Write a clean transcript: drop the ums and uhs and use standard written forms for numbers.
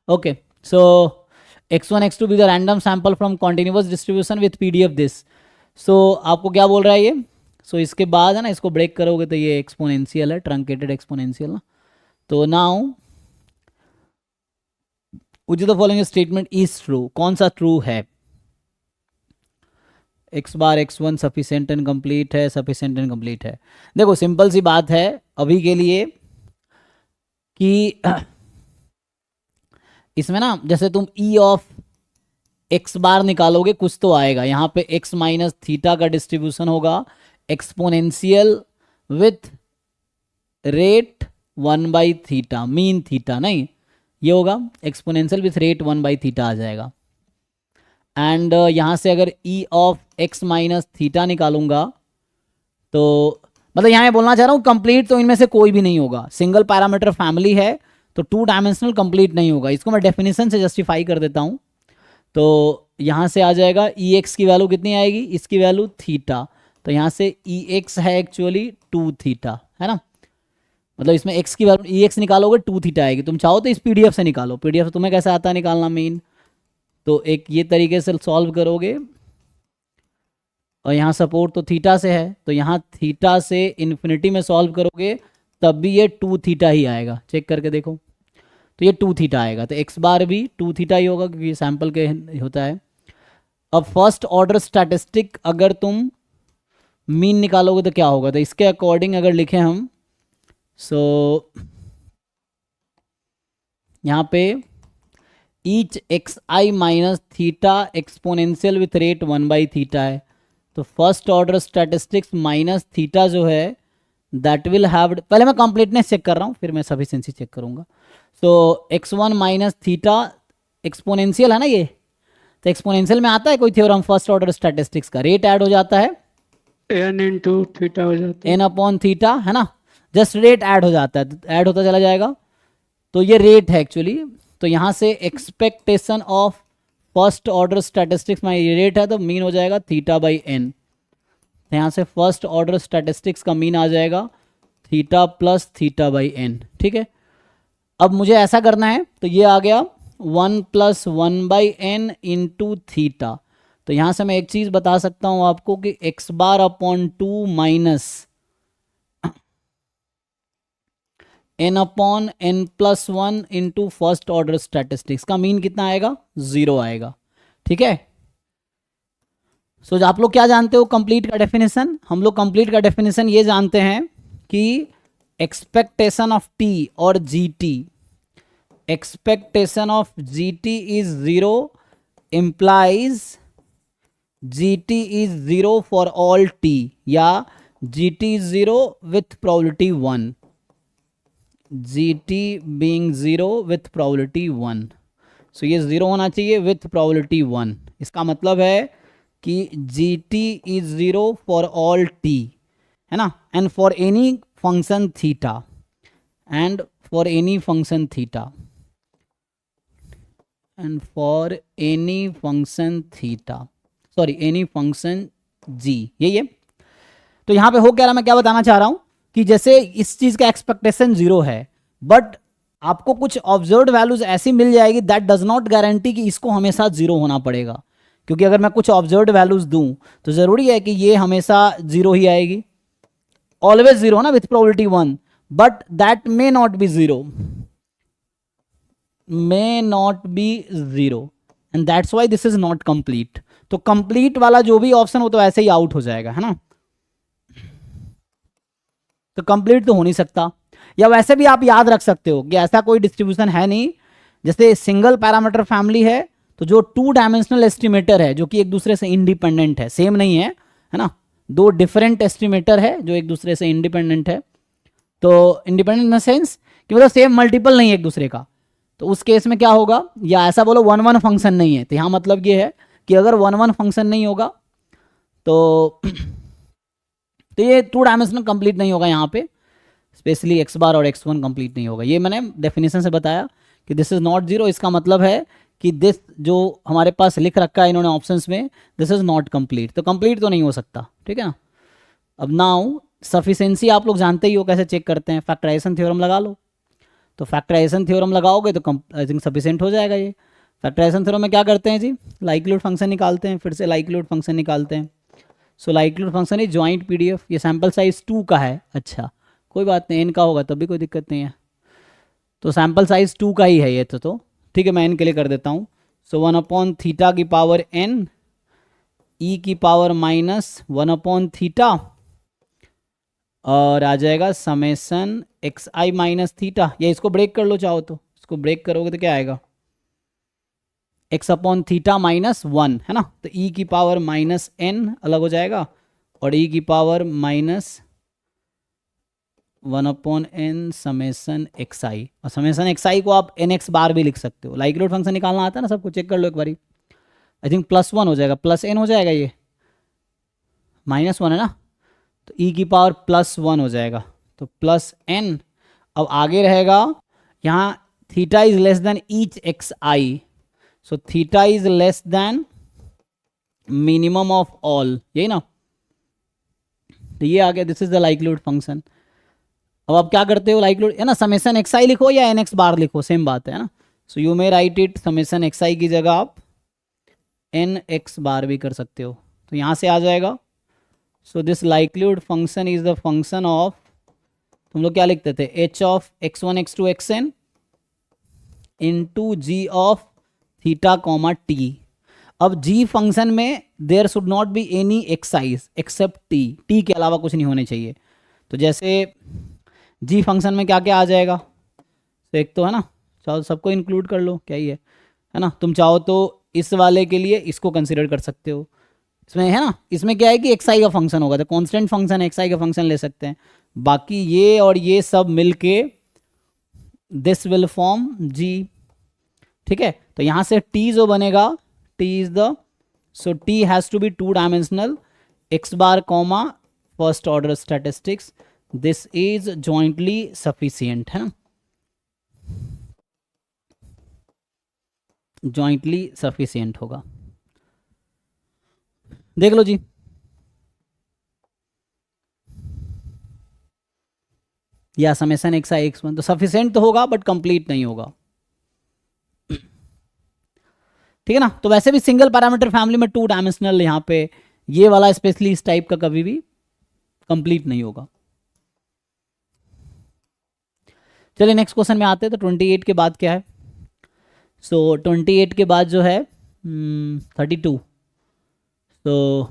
Okay, so x1 x2 be the random sample from continuous distribution with PDF this. So आपको क्या बोल रहा है ये? सो इसके बाद है ना, इसको ब्रेक करोगे तो ये एक्सपोनेंशियल है, ट्रंकेटेड एक्सपोनेंशियल ना। तो now which the following statement is true, कौन सा ट्रू है? X bar x1 sufficient and complete है, सफिशिएंट एंड कंप्लीट है। देखो सिंपल सी बात है अभी के लिए कि इसमें ना जैसे तुम ई ऑफ एक्स बार निकालोगे कुछ तो आएगा, यहाँ पे x माइनस थीटा का डिस्ट्रीब्यूशन होगा एक्सपोनेंशियल विथ रेट 1/थीटा, मीन थीटा नहीं, ये होगा एक्सपोनेंशियल विथ रेट 1/थीटा आ जाएगा। एंड यहाँ से अगर E of X minus theta निकालूंगा तो मतलब यहाँ मैं बोलना चाह रहा हूँ कंप्लीट तो इनमें से कोई भी नहीं होगा, सिंगल पैरामीटर फैमिली है तो 2 डायमेंशनल कंप्लीट नहीं होगा। इसको मैं डेफिनेशन से जस्टिफाई कर देता हूँ। तो यहाँ से आ जाएगा ई एक्स की वैल्यू कितनी आएगी, इसकी वैल्यू थीटा, तो यहाँ से ई एक्स है एक्चुअली 2 थीटा, है ना। मतलब इसमें एक्स की वैल्यू ई एक्स निकालोगे 2 थीटा आएगी। तुम चाहो तो इस पीडीएफ से निकालो, पीडीएफ तुम्हें कैसे आता है निकालना मीन, तो एक ये तरीके से सॉल्व करोगे और यहाँ सपोर्ट तो थीटा से है तो यहाँ थीटा से इन्फिनिटी में सॉल्व करोगे तब भी ये 2 थीटा ही आएगा, चेक करके देखो तो ये 2 थीटा आएगा, तो एक्स बार भी 2 थीटा ही होगा क्योंकि सैंपल के होता है। अब फर्स्ट ऑर्डर स्टैटिस्टिक अगर तुम मीन निकालोगे तो क्या होगा, तो इसके अकॉर्डिंग अगर लिखें हम, सो यहाँ पे each X I minus theta exponential with rate 1/थीटा है, तो first order statistics minus theta जो है दैट विल हैव, पहले मैं कंप्लीटनेस चेक कर रहा हूँ फिर मैं सफिशिएंसी चेक करूंगा। सो x1 माइनस थीटा एक्सपोनेंशियल है ना ये, तो एक्सपोनेंशियल में आता है कोई थ्योरम फर्स्ट ऑर्डर स्टैटिस्टिक्स का, रेट ऐड हो जाता है n इंटू थीटा हो जाता है, n अपॉन थीटा, है ना, जस्ट रेट ऐड हो जाता है, ऐड होता चला जाएगा, तो ये रेट है एक्चुअली। तो यहाँ से expectation of first order statistics में ये रेट है तो मीन हो जाएगा θ/n, तो यहाँ से फर्स्ट ऑर्डर स्टैटिस्टिक्स का मीन आ जाएगा थीटा प्लस θ/n, ठीक है। अब मुझे ऐसा करना है तो ये आ गया 1 + 1/n इंटू थीटा, तो यहाँ से मैं एक चीज़ बता सकता हूँ आपको कि x bar upon 2 minus n upon n+1 into first order statistics का मीन कितना आएगा, 0 आएगा, ठीक है। सो आप लोग क्या जानते हो कंप्लीट का डेफिनेशन, हम लोग कंप्लीट का डेफिनेशन ये जानते हैं कि एक्सपेक्टेशन ऑफ t और gt, expectation of gt is 0 implies gt is 0 for all t, या gt is 0 with probability 1, gt being 0 with probability 1, सो ये 0 होना चाहिए विथ प्रोबेबिलिटी 1। इसका मतलब है कि gt is 0 for all t, है ना, and for any function theta, and for any function theta, and for any function theta, sorry any function g, यही है। तो यहाँ पे हो क्या रहा, मैं क्या बताना चाह रहा हूँ कि जैसे इस चीज का एक्सपेक्टेशन 0 है बट आपको कुछ ऑब्जर्व्ड वैल्यूज ऐसी मिल जाएगी दैट डज नॉट गारंटी कि इसको हमेशा 0 होना पड़ेगा, क्योंकि अगर मैं कुछ ऑब्जर्व्ड वैल्यूज दूं तो जरूरी है कि ये हमेशा 0 ही आएगी, ऑलवेज 0 ना with probability 1, but that may not be 0, may not be 0, and that's why this is not complete. तो कंप्लीट वाला जो भी ऑप्शन हो तो ऐसे ही आउट हो जाएगा, है ना, तो कंप्लीट तो हो नहीं सकता। या वैसे भी आप याद रख सकते हो कि ऐसा कोई डिस्ट्रीब्यूशन है नहीं, जैसे सिंगल पैरामीटर फैमिली है तो जो 2 डायमेंशनल एस्टिमेटर है जो कि एक दूसरे से इंडिपेंडेंट है, सेम नहीं है, है ना, 2 डिफरेंट एस्टिमेटर है जो एक दूसरे से इंडिपेंडेंट है, तो इंडिपेंडेंट इन द सेंस कि मतलब सेम मल्टीपल नहीं है एक दूसरे का, तो उस केस में क्या होगा, या ऐसा बोलो 1 1 फंक्शन नहीं है, तो यहाँ मतलब ये है कि अगर 1 1 फंक्शन नहीं होगा तो ये 2 डायमेंशनल कंप्लीट नहीं होगा, यहाँ पे स्पेशली x बार और x1 कंप्लीट नहीं होगा। ये मैंने डेफिनेशन से बताया कि दिस इज नॉट 0, इसका मतलब है कि दिस जो हमारे पास लिख रखा है इन्होंने ऑप्शंस में, दिस इज नॉट कंप्लीट, तो कंप्लीट तो नहीं हो सकता, ठीक है ना। अब नाउ सफिशिएंसी आप लोग जानते ही हो कैसे चेक करते हैं, फैक्टराइजेशन थ्योरम लगा लो, तो फैक्टराइजेशन थ्योरम लगाओगे तो आई थिंक सफिशिएंट हो जाएगा ये। फैक्टराइजेशन थ्योरम में क्या करते हैं जी, लाइक्लीहुड फंक्शन निकालते हैं, फिर से लाइक्लीहुड फंक्शन निकालते हैं। So likelihood function is joint PDF. ये सैम्पल साइज 2 का है, अच्छा कोई बात नहीं, n का होगा तब भी कोई दिक्कत नहीं है। तो सैम्पल साइज 2 का ही है ये तो ठीक है, मैं n के लिए कर देता हूँ। सो 1/θ की पावर n e की पावर -1/θ और आ जाएगा समेसन xi माइनस थीटा, या इसको ब्रेक कर लो चाहो तो, इसको ब्रेक करोगे तो क्या आएगा, x/θ -1 है ना, तो e की पावर -n अलग हो जाएगा और e की पावर -1/n समेसन xi, और समेसन xi को आप nx बार भी लिख सकते हो। लाइक्लीहुड फंक्शन निकालना आता है ना सबको, चेक कर लो एक बारी। आई थिंक +1 हो जाएगा, +n हो जाएगा, ये -1 है ना, तो e की पावर +1 हो जाएगा, तो +n। अब आगे रहेगा यहाँ theta is less than each xi, so theta is less than minimum of all, यही ना, तो ये आ गया, this is the likelihood function. अब आप क्या करते हो, लाइक्लीहुड है ना, समेसन xi लिखो या nx बार लिखो, सेम बात है ना। So you may right it summation xi की जगह आप nx बार भी कर सकते हो, तो यहाँ से आ जाएगा। So this likelihood function is the function of, तुम लोग क्या लिखते थे, h of x1 x2 xn into g of theta comma t. अब g फंक्शन में there should not be any x's except t के अलावा कुछ नहीं होने चाहिए। तो जैसे g फंक्शन में क्या क्या आ जाएगा, तो एक तो है ना, चाहो सबको इंक्लूड कर लो, क्या ही है ना, तुम चाहो तो इस वाले के लिए इसको कंसिडर कर सकते हो, इसमें है ना, इसमें क्या है कि xi का फंक्शन होगा, तो कांस्टेंट फंक्शन xi का फंक्शन ले सकते हैं। बाकी ये और ये सब मिलके दिस विल फॉर्म g, ठीक है। तो यहाँ से t जो बनेगा, t is the, so t has to be 2 dimensional, x bar comma first order statistics, this is jointly sufficient, है ना, जॉइंटली सफिशिएंट होगा। देख लो जी, या समेसन xi x1, तो सफिशिएंट तो होगा बट कंप्लीट नहीं होगा, ठीक है ना। तो वैसे भी सिंगल पैरामीटर फैमिली में 2 डायमेंशनल यहाँ पे ये वाला स्पेशली इस टाइप का कभी भी कंप्लीट नहीं होगा। चलिए नेक्स्ट क्वेश्चन में आते हैं। तो 28 के बाद क्या है, सो 28 के बाद जो है 32, तो